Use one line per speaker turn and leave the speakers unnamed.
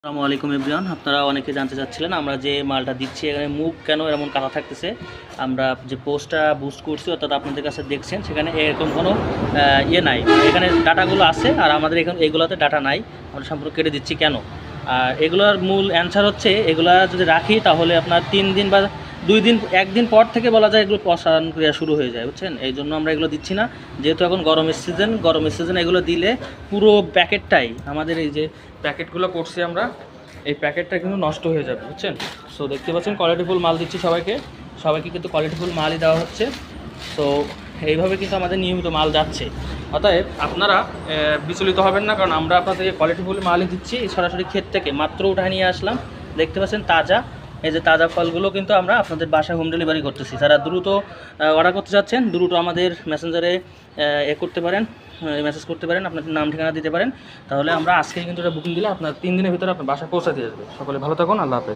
আসসালামু আলাইকুম এভরিওয়ান। আপনারা অনেকে জানতে চাচ্ছিলেন আমরা যে মালটা দিচ্ছি এখানে মুখ কেন এমন কাটা থাকতেছে। আমরা যে পোস্টটা বুস্ট করছি অর্থাৎ আপনাদের কাছে দেখছেন সেখানে এরকম কোনো ইয়ে নাই, এখানে ডাটাগুলো আছে আর আমাদের এখানে এগুলোতে ডাটা নাই। আমরা সম্পূর্ণ কেটে দিচ্ছি কেন। আর এগুলোর মূল অ্যান্সার হচ্ছে এগুলা যদি রাখি তাহলে আপনার 3 দিন বা 2 দিন 1 দিন পর থেকে বলা যায় এগুলো প্রসারণ ক্রিয়া শুরু হয়ে যায়, বুঝছেন। এই জন্য আমরা এগুলো দিচ্ছি না, যেহেতু এখন গরমের সিজন এগুলো দিলে পুরো প্যাকেটটাই আমাদের এই যে প্যাকেটগুলো করছি আমরা, এই প্যাকেটটা কিন্তু নষ্ট হয়ে যাবে, বুঝছেন। সো দেখতে পাচ্ছেন কোয়ালিটিফুল মাল দিচ্ছি সবাইকে কিন্তু কোয়ালিটিফুল মালই দেওয়া হচ্ছে। সো এইভাবে কিন্তু আমাদের নিয়মিত মাল যাচ্ছে। অতএব আপনারা বিচলিত হবেন না, কারণ আমরা আপনাদেরকে কোয়ালিটিফুল মালই দিচ্ছি সরাসরি ক্ষেত থেকে মাত্র উঠায় নিয়ে আসলাম। দেখতে পাচ্ছেন তাজা, এই যে তাজা ফলগুলো কিন্তু আমরা আপনাদের বাসায় হোম ডেলিভারি করতেছি। যারা দ্রুত অর্ডার করতে চাচ্ছেন দ্রুত আমাদের মেসেঞ্জারে করতে পারেন, মেসেজ করতে পারেন, আপনাদের নাম ঠিকানা দিতে পারেন। তাহলে আমরা আজকেই কিন্তু এটা বুকিং দিলে আপনার 3 দিনের ভিতরে আপনার বাসায় পৌঁছে দিয়ে আসবে। সকলে ভালো থাকুন, আল্লাহ হাফেজ।